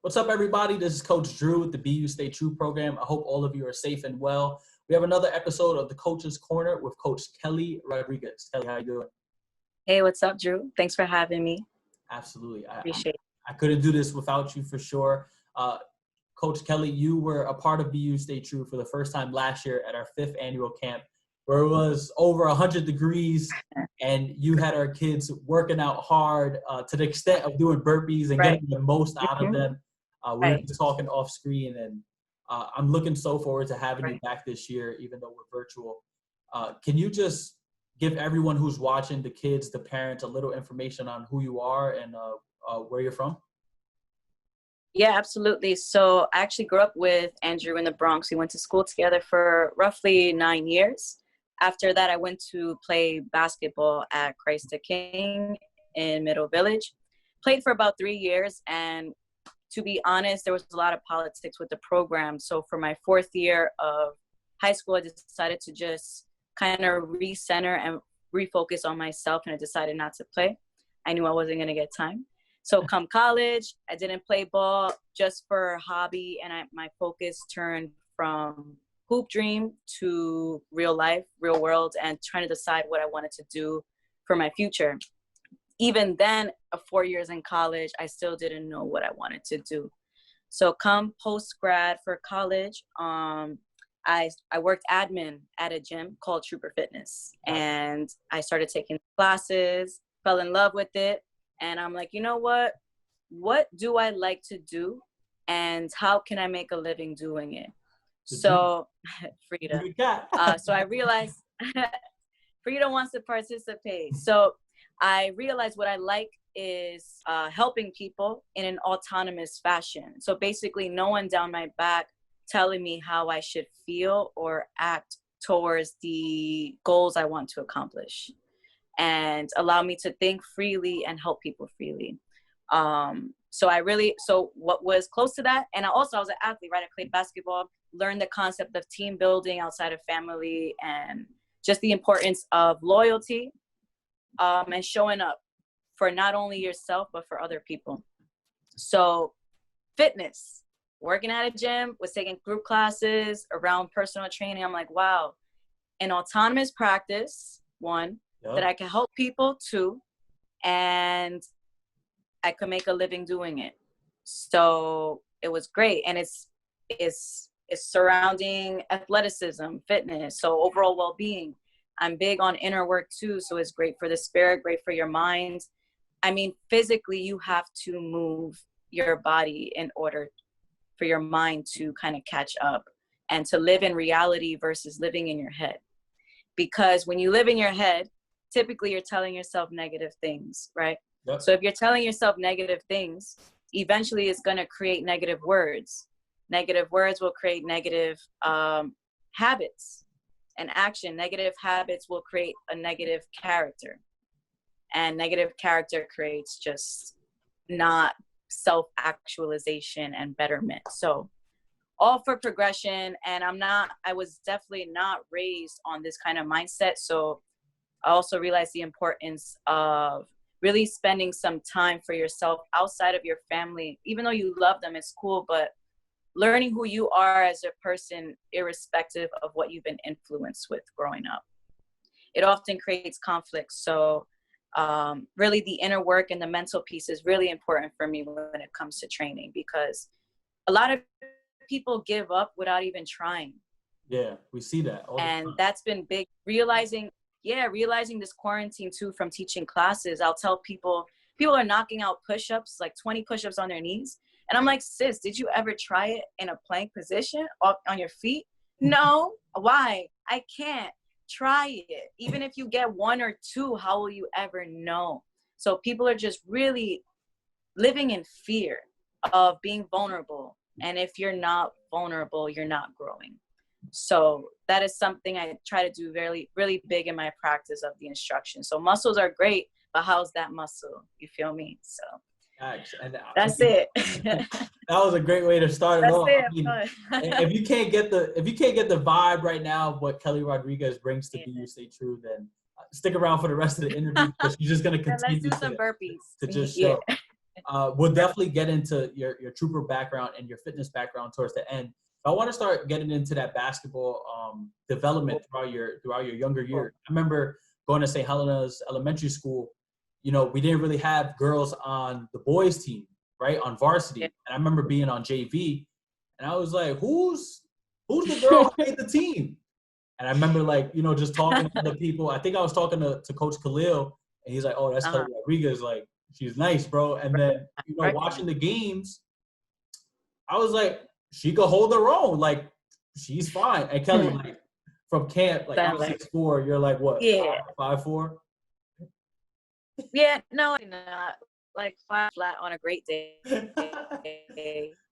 What's up, everybody? This is Coach Drew with the BU Stay True program. I hope all of you are safe and well. We have another episode of the Coach's Corner with Coach Kelly Rodriguez. Kelly, how you doing? Hey, what's up, Drew? Thanks for having me. Absolutely. Appreciate it. I couldn't do this without you for sure. Coach Kelly, you were a part of BU Stay True for the first time last year at our 5th annual camp, where it was over 100 degrees, and you had our kids working out hard to the extent of doing burpees and getting the most out of them. We were just talking off screen, and I'm looking so forward to having you back this year, even though we're virtual. Can you just give everyone who's watching, the kids, the parents, a little information on who you are and where you're from? Yeah, absolutely. So I actually grew up with Andrew in the Bronx. We went to school together for roughly 9 years. After that, I went to play basketball at Christ the King in Middle Village. Played for about 3 years, and to be honest, there was a lot of politics with the program. So for my 4th year of high school, I decided to just kind of recenter and refocus on myself, and I decided not to play. I knew I wasn't going to get time. So come college, I didn't play ball just for a hobby, and my focus turned from hoop dream to real life, real world, and trying to decide what I wanted to do for my future. Even then, 4 years in college, I still didn't know what I wanted to do. So come post-grad for college, I worked admin at a gym called Trooper Fitness, and I started taking classes, fell in love with it. And I'm like, you know what? What do I like to do? And how can I make a living doing it? So, Frida. So I realized Frida wants to participate. So I realized what I like is helping people in an autonomous fashion. So basically, no one down my back telling me how I should feel or act towards the goals I want to accomplish, and allow me to think freely and help people freely. So what was close to that, and I was an athlete, right? I played basketball, learned the concept of team building outside of family, and just the importance of loyalty, and showing up for not only yourself, but for other people. So fitness, working at a gym, was taking group classes around personal training. I'm like, wow, an autonomous practice, one, that I can help people too, and I could make a living doing it. So it was great, and it's surrounding athleticism, fitness, so overall well-being. I'm big on inner work too, so it's great for the spirit, great for your mind. I mean, physically, you have to move your body in order for your mind to kind of catch up and to live in reality versus living in your head. Because when you live in your head, typically you're telling yourself negative things, right? Yep. So if you're telling yourself negative things, eventually it's going to create negative words. Negative words will create negative habits and action. Negative habits will create a negative character. And negative character creates just not self-actualization and betterment. So all for progression. And I was definitely not raised on this kind of mindset. So I also realized the importance of really spending some time for yourself outside of your family. Even though you love them, it's cool, but learning who you are as a person, irrespective of what you've been influenced with growing up. It often creates conflict. So really the inner work and the mental piece is really important for me when it comes to training, because a lot of people give up without even trying. Yeah, we see that all the time. That's been big. Realizing this quarantine too, from teaching classes, I'll tell people are knocking out push-ups, like 20 push-ups on their knees. And I'm like, sis, did you ever try it in a plank position on your feet? No. Why? I can't. Try it. Even if you get 1 or 2, how will you ever know? So people are just really living in fear of being vulnerable. And if you're not vulnerable, you're not growing. So that is something I try to do really, really big in my practice of the instruction. So muscles are great, but how's that muscle? You feel me? So that's it. That was a great way to start it off. If you can't get the vibe right now of what Kelly Rodriguez brings to BU Stay True, then stick around for the rest of the interview, because she's just gonna continue let's do some burpees to just show. We'll definitely get into your trooper background and your fitness background towards the end. I want to start getting into that basketball development throughout your younger years. I remember going to St. Helena's Elementary School. You know, we didn't really have girls on the boys team, right, on varsity. And I remember being on JV, and I was like, who's the girl who made the team? And I remember, like, you know, just talking to other people. I think I was talking to Coach Khalil, and he's like, oh, that's Kelly Rodriguez. Like, she's nice, bro. And then, you know, watching the games, I was like, she could hold her own. Like, she's fine. And Kelly, like, from camp, like, I'm 6'4", you're like, what, 5'4"? Yeah, no, not. Like 5 flat on a great day.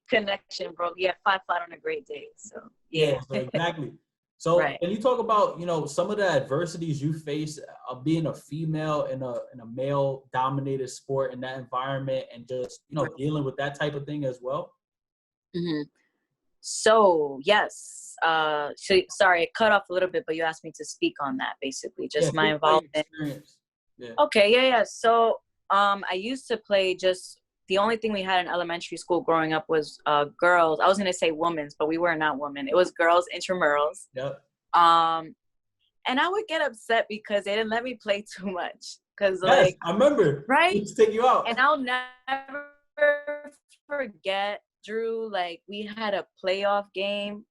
Connection, bro. Yeah, 5 flat on a great day. So, yeah. So exactly. So Can you talk about, you know, some of the adversities you face of being a female in a male-dominated sport in that environment, and just, you know, dealing with that type of thing as well? Mm-hmm. So, yes. Sorry, it cut off a little bit, but you asked me to speak on that, basically. Just my involvement. Yeah. Okay, yeah. So, I used to play the only thing we had in elementary school growing up was girls. I was going to say women's, but we were not women. It was girls intramurals. Yep. And I would get upset because they didn't let me play too much. Cause I remember. Right? They take you out. And I'll never forget, Drew, like, we had a playoff game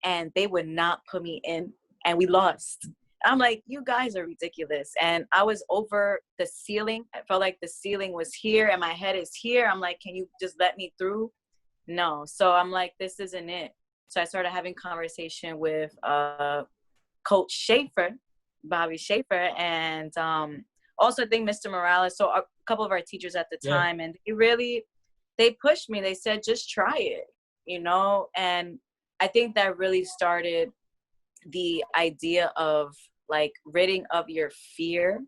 and they would not put me in, and we lost. I'm like, you guys are ridiculous. And I was over the ceiling. I felt like the ceiling was here and my head is here. I'm like, can you just let me through? No. So I'm like, this isn't it. So I started having conversation with Coach Schaefer, Bobby Schaefer, and also I think Mr. Morales. So a couple of our teachers at the time, and they pushed me. They said, just try it, you know? And I think that really started the idea of, like, ridding of your fear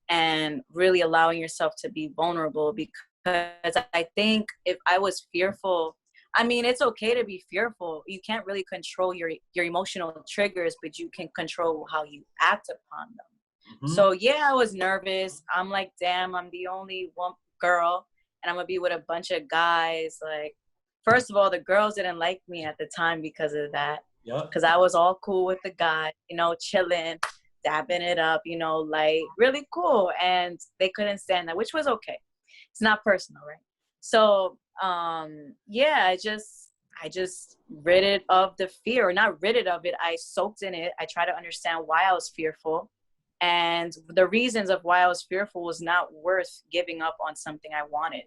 and really allowing yourself to be vulnerable. Because I think if I was fearful, I mean, it's okay to be fearful. You can't really control your emotional triggers, but you can control how you act upon them. Mm-hmm. So yeah, I was nervous. I'm like, damn, I'm the only one girl, and I'm gonna be with a bunch of guys. Like, first of all, the girls didn't like me at the time because of that. Because I was all cool with the guy, you know, chilling, dabbing it up, you know, like, really cool. And they couldn't stand that, which was okay. It's not personal, right? So, yeah, I just rid it of the fear, or not rid it of it. I soaked in it. I tried to understand why I was fearful. And the reasons of why I was fearful was not worth giving up on something I wanted.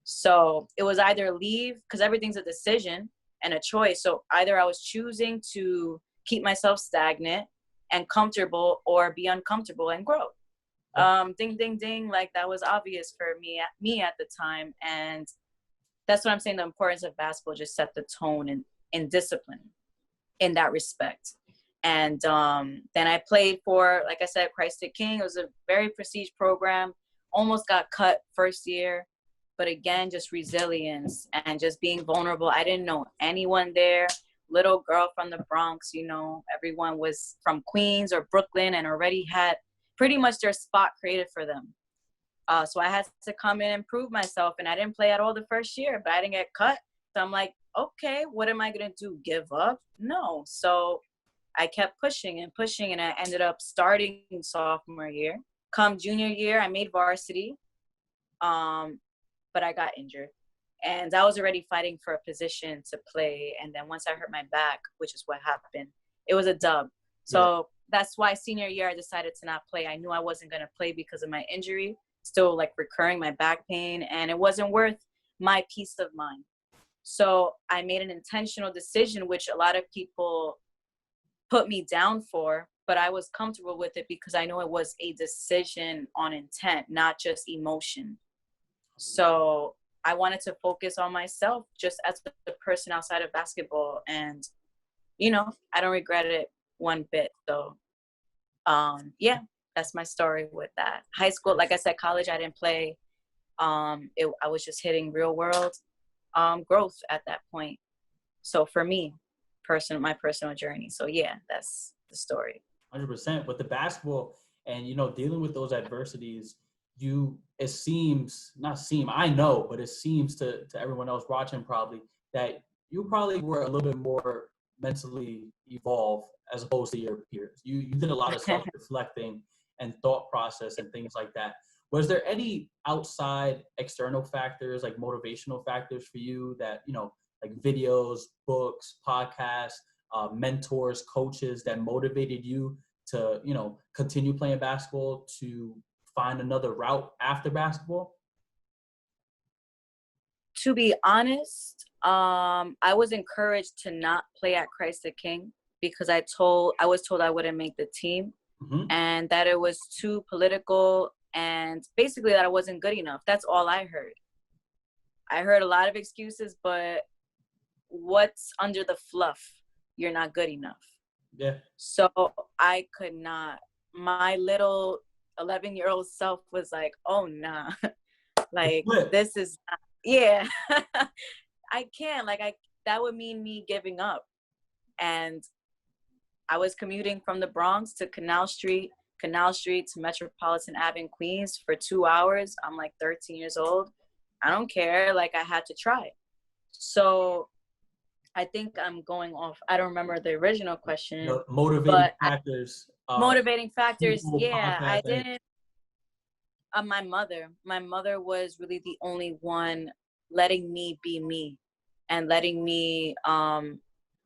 So it was either leave, because everything's a decision and a choice. So either I was choosing to keep myself stagnant and comfortable, or be uncomfortable and grow. Ding, ding, ding. Like, that was obvious for me at the time. And that's what I'm saying. The importance of basketball just set the tone in discipline in that respect. And then I played for, like I said, Christ the King. It was a very prestige program. Almost got cut first year. But again, just resilience and just being vulnerable. I didn't know anyone there. Little girl from the Bronx, you know, everyone was from Queens or Brooklyn and already had pretty much their spot created for them. So I had to come in and prove myself, and I didn't play at all the first year, but I didn't get cut. So I'm like, okay, what am I going to do? Give up? No. So I kept pushing, and I ended up starting sophomore year. Come junior year, I made varsity. But I got injured, and I was already fighting for a position to play. And then once I hurt my back, which is what happened, it was a dub. So that's why senior year, I decided to not play. I knew I wasn't going to play because of my injury, still, like, recurring, my back pain, and it wasn't worth my peace of mind. So I made an intentional decision, which a lot of people put me down for, but I was comfortable with it because I know it was a decision on intent, not just emotion. So I wanted to focus on myself just as a person outside of basketball. And, you know, I don't regret it one bit. So, yeah, that's my story with that. High school, like I said, college, I didn't play. I was just hitting real world growth at that point. So for me, my personal journey. So, yeah, that's the story. 100%. With the basketball and, you know, dealing with those adversities, I know, but it seems to everyone else watching probably that you probably were a little bit more mentally evolved as opposed to your peers. You did a lot of self-reflecting and thought process and things like that. Was there any outside external factors, like motivational factors for you that, like videos, books, podcasts, mentors, coaches that motivated you to, continue playing basketball, to find another route after basketball? To be honest, I was encouraged to not play at Christ the King because I was told I wouldn't make the team, and that it was too political, and basically that I wasn't good enough. That's all I heard. I heard a lot of excuses, but what's under the fluff? You're not good enough. Yeah. So I could not. My little 11-year-old self was like, oh, nah. Like, this is not, yeah. I can't. That would mean me giving up. And I was commuting from the Bronx to Canal Street to Metropolitan Ave in Queens for 2 hours. I'm like 13 years old. I don't care. Like, I had to try. So I think I'm going off. I don't remember the original question. Motivating factors. Motivating factors. Yeah, I didn't. My mother was really the only one letting me be me and letting me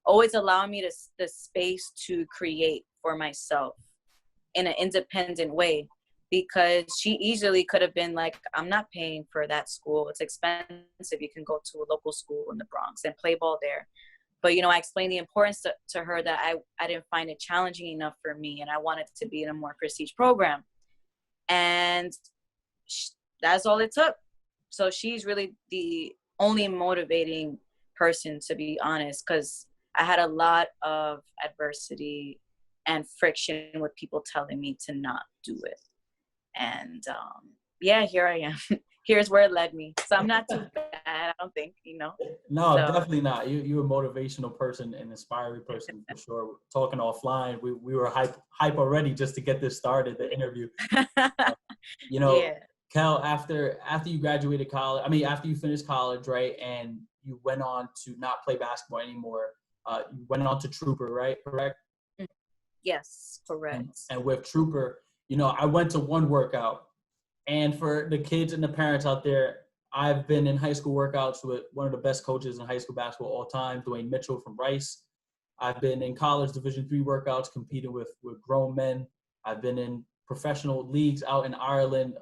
always allow me the space to create for myself in an independent way, because she easily could have been like, I'm not paying for that school. It's expensive. You can go to a local school in the Bronx and play ball there. But, I explained the importance to her that I didn't find it challenging enough for me, and I wanted to be in a more prestige program. And that's all it took. So she's really the only motivating person, to be honest, because I had a lot of adversity and friction with people telling me to not do it. And yeah, here I am. Here's where it led me. So I'm not too bad, I don't think, No, so. Definitely not. You're a motivational person, an inspiring person for sure. Talking offline, we were hype already just to get this started, the interview. Yeah. Kel, after you graduated college, after you finished college, right, and you went on to not play basketball anymore, you went on to Trooper, right? Correct? Yes, correct. And with Trooper, I went to one workout. And for the kids and the parents out there, I've been in high school workouts with one of the best coaches in high school basketball all time, Dwayne Mitchell from Rice. I've been in college Division III workouts competing with grown men. I've been in professional leagues out in Ireland,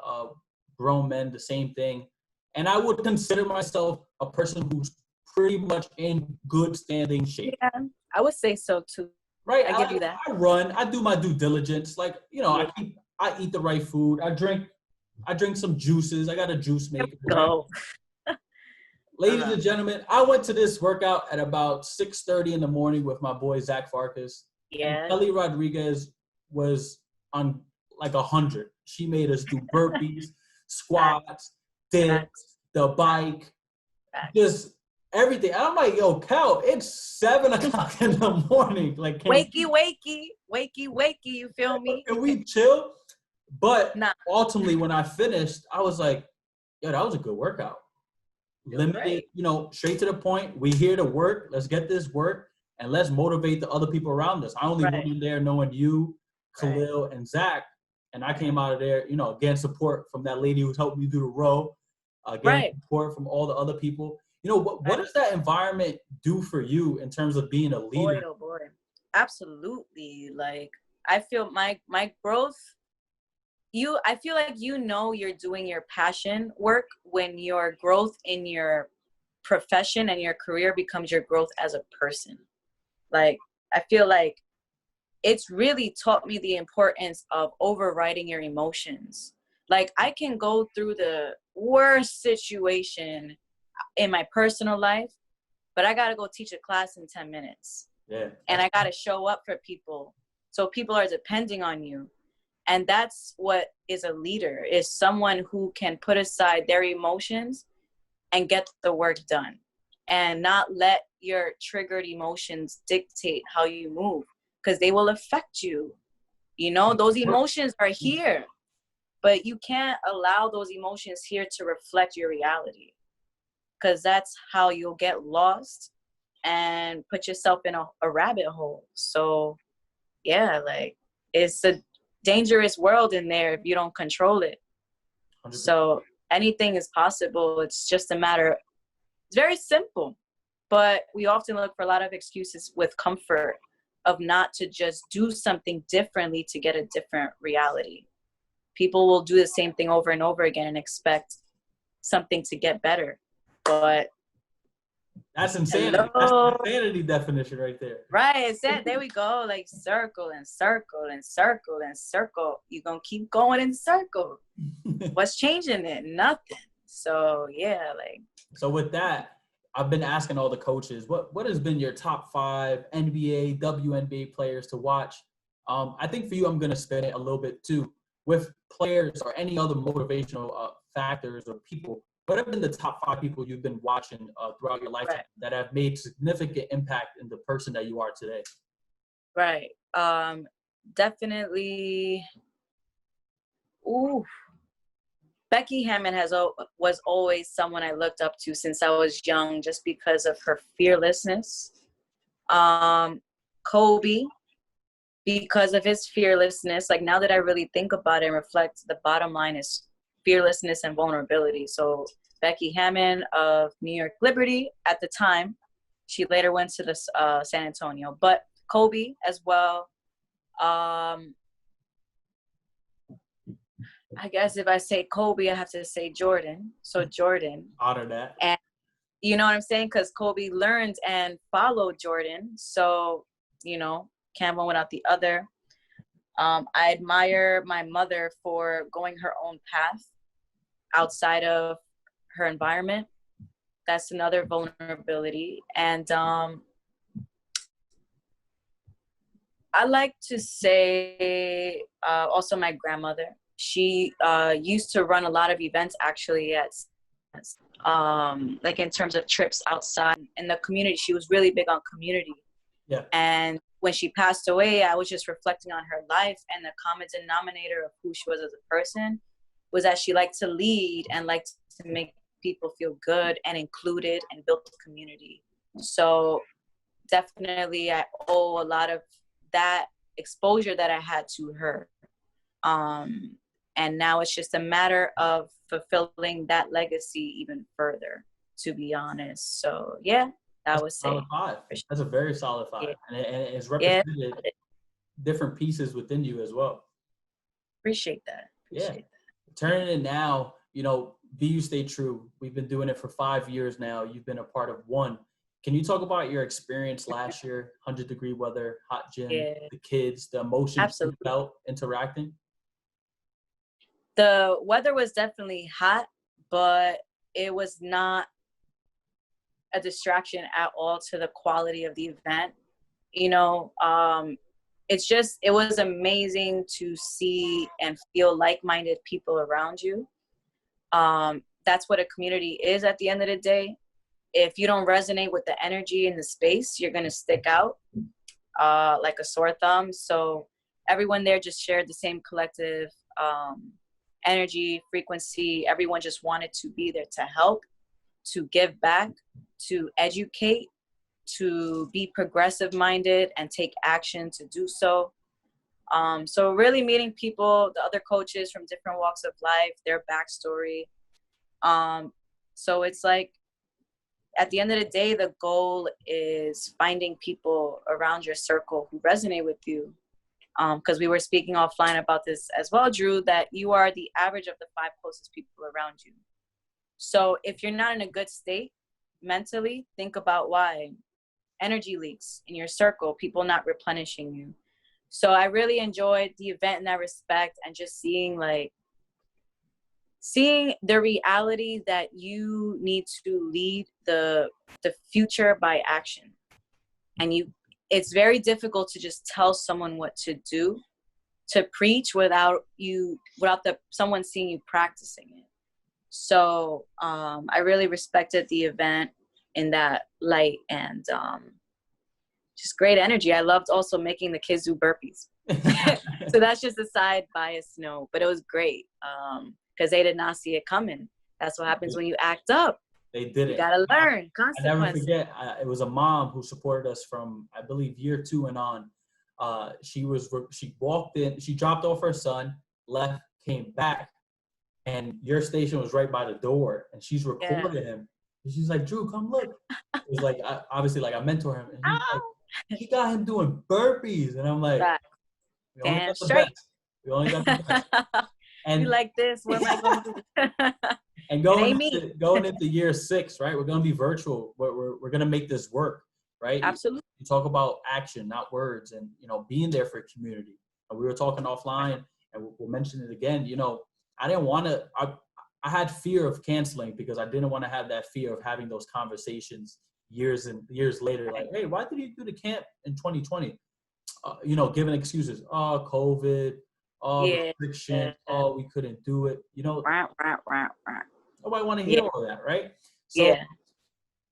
grown men, the same thing. And I would consider myself a person who's pretty much in good standing shape. Yeah, I would say so too. Right? I give you that. I run. I do my due diligence. Like, yeah. I eat the right food. I drink some juices. I got a juice maker. Go. Ladies and gentlemen, I went to this workout at about 6:30 in the morning with my boy, Zach Farkas. Yeah. Kelly Rodriguez was on like 100. She made us do burpees, squats, dips, the bike, just everything. And I'm like, yo, Kel, it's 7 o'clock in the morning. Like, wakey, you feel me? Can we chill? But ultimately, when I finished, I was like, yo, that was a good workout. Limited, straight to the point. We here to work. Let's get this work, and let's motivate the other people around us. I only went in there knowing you, Khalil, and Zach, and I came out of there, again, support from that lady who's helped me do the row. Again, support from all the other people. What does that environment do for you in terms of being a leader? Boy, oh boy. Absolutely. Like, I feel my growth, I feel like you're doing your passion work when your growth in your profession and your career becomes your growth as a person. Like, I feel like it's really taught me the importance of overriding your emotions. Like, I can go through the worst situation in my personal life, but I got to go teach a class in 10 minutes. Yeah. And I got to show up for people. So people are depending on you. And that's what is a leader, is someone who can put aside their emotions and get the work done and not let your triggered emotions dictate how you move, because they will affect you. Those emotions are here, but you can't allow those emotions here to reflect your reality, because that's how you'll get lost and put yourself in a rabbit hole. So yeah, like, it's a dangerous world in there if you don't control it. 100%. So anything is possible. It's just a matter, it's very simple, but we often look for a lot of excuses with comfort of not to just do something differently to get a different reality. People will do the same thing over and over again and expect something to get better. But that's insanity. hello. That's the insanity definition right there. Right, it's that. There we go. Like, circle and circle and circle and circle. You're gonna keep going in circle. What's changing it? Nothing. So yeah, like. So with that, I've been asking all the coaches, what has been your top 5 NBA, WNBA players to watch? I think for you, I'm gonna spin it a little bit too. With players or any other motivational factors or people, what have been the top 5 people you've been watching throughout your lifetime that have made significant impact in the person that you are today? Right. Definitely. Ooh. Becky Hammon was always someone I looked up to since I was young, just because of her fearlessness. Kobe, because of his fearlessness. Like, now that I really think about it and reflect, the bottom line is fearlessness and vulnerability. So Becky Hammon of New York Liberty at the time. She later went to the San Antonio. But Kobe as well. I guess if I say Kobe, I have to say Jordan. So Jordan. Honor that. And you know what I'm saying? Because Kobe learned and followed Jordan. So, you know, can't one without the other. I admire my mother for going her own path outside of her environment. That's another vulnerability. And I like to say also my grandmother. She used to run a lot of events actually like in terms of trips outside in the community. She was really big on community. Yeah. And when she passed away, I was just reflecting on her life, and the common denominator of who she was as a person was that she liked to lead and liked to make people feel good and included and build community. So definitely I owe a lot of that exposure that I had to her. And now it's just a matter of fulfilling that legacy even further, to be honest. So yeah, I would say. Solid 5. That's a very solid 5. Yeah. And it's represented different pieces within you as well. Appreciate that. Turning it now, you know, BU Stay True. We've been doing it for 5 years now. You've been a part of one. Can you talk about your experience last year, 100-degree weather, hot gym, the kids, the emotions you felt interacting? The weather was definitely hot, but it was not a distraction at all to the quality of the event. You know, it was amazing to see and feel like-minded people around you. That's what a community is at the end of the day. If you don't resonate with the energy in the space, you're going to stick out like a sore thumb. So everyone there just shared the same collective energy, frequency. Everyone just wanted to be there to help, to give back, to educate, to be progressive minded and take action to do so. So really meeting people, the other coaches from different walks of life, their backstory. So it's like, at the end of the day, the goal is finding people around your circle who resonate with you. Because we were speaking offline about this as well, Drew, that you are the average of the 5 closest people around you. So if you're not in a good state mentally, think about why. Energy leaks in your circle, people not replenishing you. So I really enjoyed the event in that respect, and just seeing the reality that you need to lead the future by action. And it's very difficult to just tell someone what to do, to preach without someone seeing you practicing it. So I really respected the event in that light, and just great energy. I loved also making the kids do burpees. So that's just a side bias note, but it was great because they did not see it coming. That's what happens when you act up. They did it. You gotta learn consequences. I never forget. It was a mom who supported us from, I believe, year 2 and on. She walked in, she dropped off her son, left, came back, and your station was right by the door, and she's recording him. And she's like, Drew, come look. It was like, obviously, like I mentor him, and he's like, he got him doing burpees, and I'm like, we only got the best. We only got the best. And you like this? What am I going to do? And going into year 6, right? We're going to be virtual. We're going to make this work, right? Absolutely. You talk about action, not words, and being there for community. And we were talking offline, and we'll mention it again. I didn't want to. I had fear of canceling because I didn't want to have that fear of having those conversations years and years later. Like, hey, why did you do the camp in 2020? Giving excuses. Oh, COVID. Oh, restriction. Oh, we couldn't do it. Nobody want to hear all that, right? So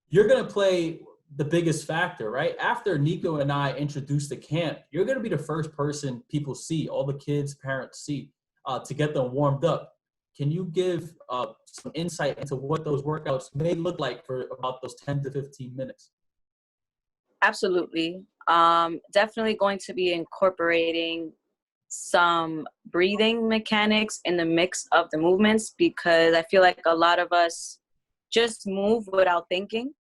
you're going to play the biggest factor, right? After Nico and I introduce the camp, you're going to be the first person people see, all the kids, parents see, to get them warmed up. Can you give some insight into what those workouts may look like for about those 10 to 15 minutes? Absolutely. Definitely going to be incorporating some breathing mechanics in the mix of the movements, because I feel like a lot of us just move without thinking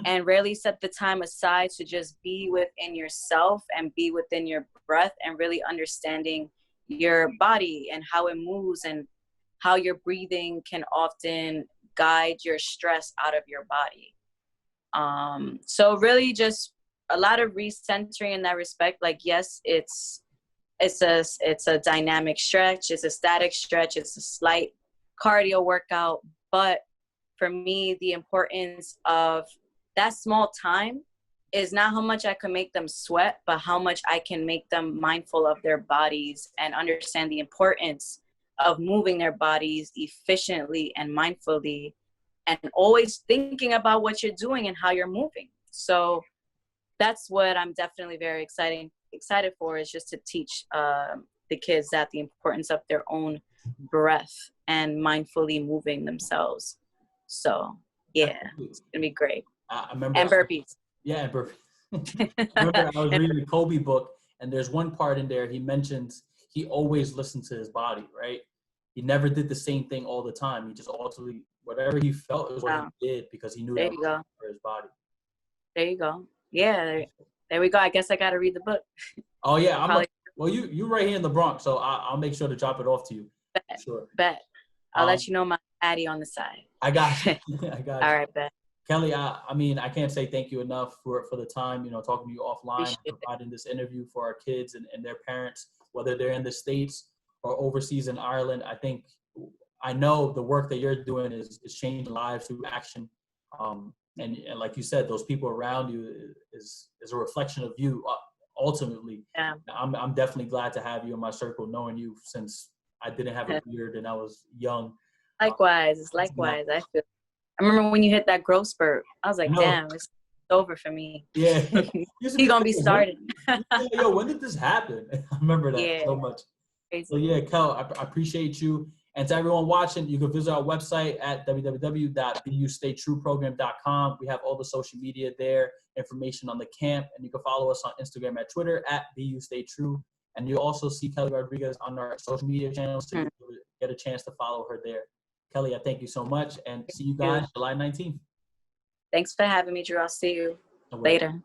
and rarely set the time aside to just be within yourself and be within your breath and really understanding your body and how it moves and how your breathing can often guide your stress out of your body. So really just a lot of recentering in that respect. Like, yes, it's a dynamic stretch, it's a static stretch, it's a slight cardio workout. But for me, the importance of that small time is not how much I can make them sweat, but how much I can make them mindful of their bodies and understand the importance of moving their bodies efficiently and mindfully, and always thinking about what you're doing and how you're moving. So that's what I'm definitely very excited for, is just to teach the kids that the importance of their own breath and mindfully moving themselves. So yeah, it's gonna be great. I remember, and burpees. Yeah, burpees. I remember I was reading the Kobe book, and there's one part in there he mentions he always listened to his body, right? He never did the same thing all the time. He just ultimately, whatever he felt is what he did, because he knew that was for his body. There you go. Yeah, there we go. I guess I got to read the book. Oh yeah, well you right here in the Bronx, so I'll make sure to drop it off to you. Bet. Sure. Bet. I'll let you know my Addy on the side. I got you. I got you. All right, bet. Kelly, I can't say thank you enough for the time, talking to you offline, providing this interview for our kids and their parents, whether they're in the States or overseas in Ireland. I know the work that you're doing is changing lives through action. And like you said, those people around you is a reflection of you ultimately. Yeah. I'm definitely glad to have you in my circle, knowing you since I didn't have a beard and I was young. Likewise. I remember when you hit that growth spurt, I was like, damn, it's over for me. Yeah. He's going to be started. Yo, when did this happen? I remember that so much. Crazy. So yeah, Kel, I appreciate you. And to everyone watching, you can visit our website at www.bustaytrueprogram.com. We have all the social media there, information on the camp, and you can follow us on Instagram at Twitter at BUStayTrue. And you'll also see Kelly Rodriguez on our social media channels, so you get a chance to follow her there. Kelly, I thank you so much, and see you guys July 19th. Thanks for having me, Drew. I'll see you later.